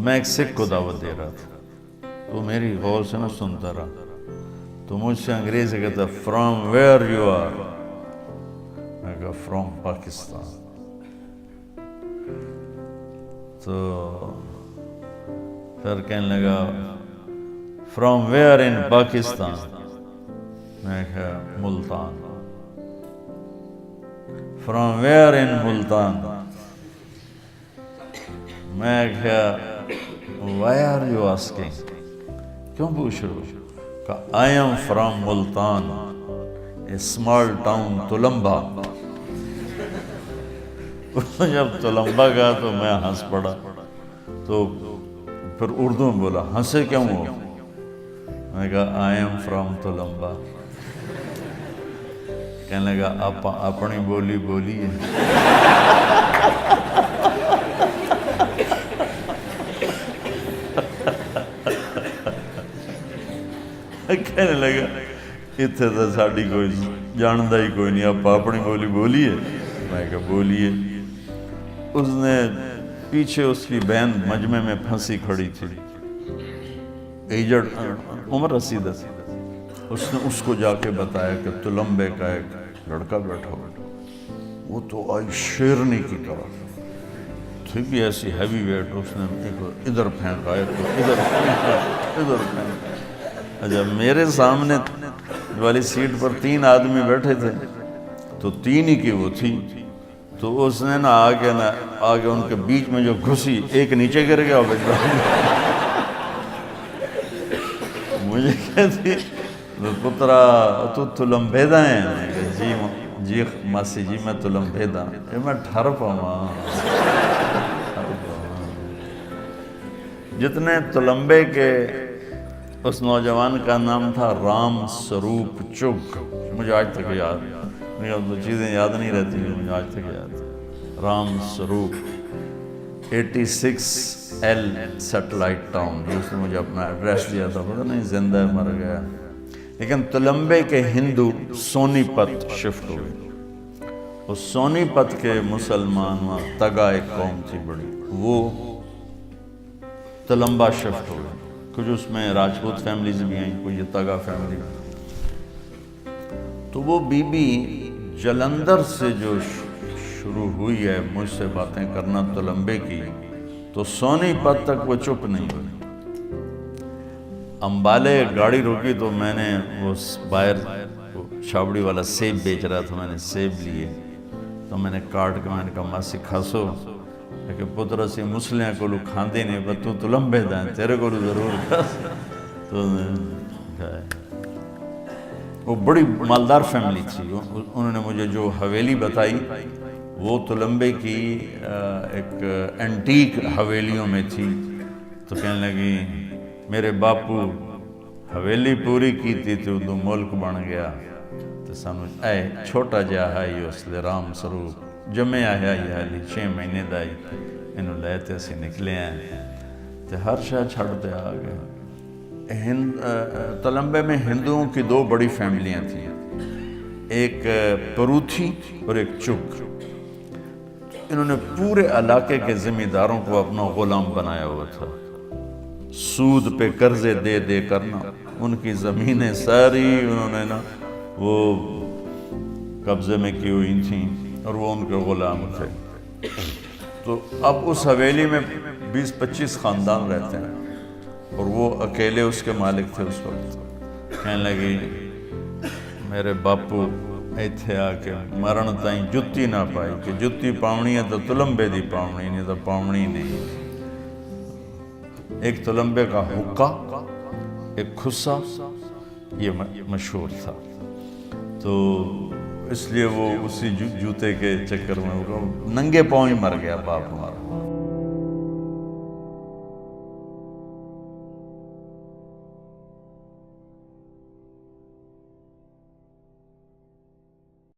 میں ایک سکھ کو دعوت دے رہا تھا، تو میری غور سے نہ سنتا رہا، تو مجھ سے انگریزی کہتا فرام ویئر یو آر، میں کہا فرام پاکستان. تو پھر کہنے لگا فرام ویئر ان پاکستان، میں کہا ملتان. فرام ویئر ان ملتان، میں کہا وائی آر یو آسکنگ، کیوں پوچھ رہے ہو؟ کہا I am from Multan, a small town Tulamba. جب تلمبا گیا تو میں ہنس پڑا، تو پھر اردو میں بولا ہنسے کیوں ہو؟ میں نے کہا آئی ایم فرام تلمبا. کہنے لگا آپ اپنی بولی بولیے. کہنے لگا اتنے تو ساڑی کوئی جانتا ہی کوئی نہیں، آپ اپنی بولی بولیے. میں کہا بولیے. اس نے پیچھے اس کی بہن مجمع میں پھنسی کھڑی تھی، ایجڈ عمر رسیدہ، اس نے اس کو جا کے بتایا کہ تلمبے کا ایک لڑکا بیٹھا ہوا. وہ تو آئی شیرنی کی طرح تھی بھی ایسی ہیوی ویٹ، اس نے ایک ادھر پھینکا، ایک ادھر پھینکا، ادھر پھینکا. اچھا میرے سامنے والی سیٹ پر 3 آدمی بیٹھے تھے، تو 3 ہی کی وہ تھی، تو اس نے آگے ان کے بیچ میں جو گھسی، ایک نیچے گر گیا. مجھے کہتی پترا تو تلمبیدا ہے؟ جی ماسی جی میں تلمبیدا. میں ٹھر پاواں. جتنے تلمبے کے، اس نوجوان کا نام تھا رام سروپ چگ. مجھے آج تک یاد، مجھے اب تو چیزیں یاد نہیں رہتی، مجھے آج تک یاد. رام سروپ 86L سیٹلائٹ ٹاؤن، اس نے مجھے اپنا ایڈریس دیا تھا، پتہ نہیں زندہ ہے مر گیا. لیکن تلمبے کے ہندو سونی پت شفٹ ہوئے. اس سونی پت کے مسلمان وہاں تگا ایک قوم تھی بڑی، وہ تلمبا شفٹ ہوئے. کچھ اس میں راجپوت فیملیز بھی ہیں، کوئی یہ تگا فیملی. تو وہ بی بی جلندر سے جو شروع ہوئی ہے مجھ سے باتیں کرنا تلمبے کی، تو سونی پت تک وہ چپ نہیں ہوئی. امبالے گاڑی روکی تو میں نے وہ باہر چھاوڑی والا سیب بیچ رہا تھا، میں نے سیب لیے، تو میں نے کاٹ کے میں نے کہا ماسی کھاسو، کہ پتر اسی مسلیاں کو کھاندے نہیں، پر تو تلمبے دا ہے، تیرے کو ضرور کھاس. تو کھائے. وہ بڑی مالدار فیملی تھی. انہوں نے مجھے جو حویلی بتائی وہ تلمبے کی ایک اینٹیک حویلیوں میں تھی. تو کہنے لگی میرے باپو حویلی پوری کی تھی تو ملک بن گیا. تو سانو اے چھوٹا جہا ہے اس لئے رام سروپ جمعے آیا یہ حالی 6 مہینے دائی، انہوں لیتے اسی نکلے ہیں. تو ہر شاہ چھڑتے آگئے. تلمبے میں ہندوؤں کی 2 بڑی فیملیاں تھیں، ایک پروتھی اور ایک چگ. انہوں نے پورے علاقے کے ذمہ داروں کو اپنا غلام بنایا ہوا تھا. سود پہ قرضے دے دے کرنا، ان کی زمینیں ساری انہوں نے وہ قبضے میں کی ہوئی تھیں، اور وہ ان کے غلام تھے. تو اب اس حویلی میں 20-25 خاندان رہتے ہیں، اور وہ اکیلے اس کے مالک تھے اس وقت. کہنے لگی میرے باپو ایتھے آ کے مرن تائیں جتی نہ پائی، کہ جتی پاؤنی ہے تو تلمبے دی پاؤنی، نہیں تو پاؤنی نہیں. ایک تلمبے کا حقہ، ایک کھسا، یہ مشہور تھا. تو اس لیے وہ اسی جوتے کے چکر میں ننگے پاؤں ہی مر گیا باپ ہمارا.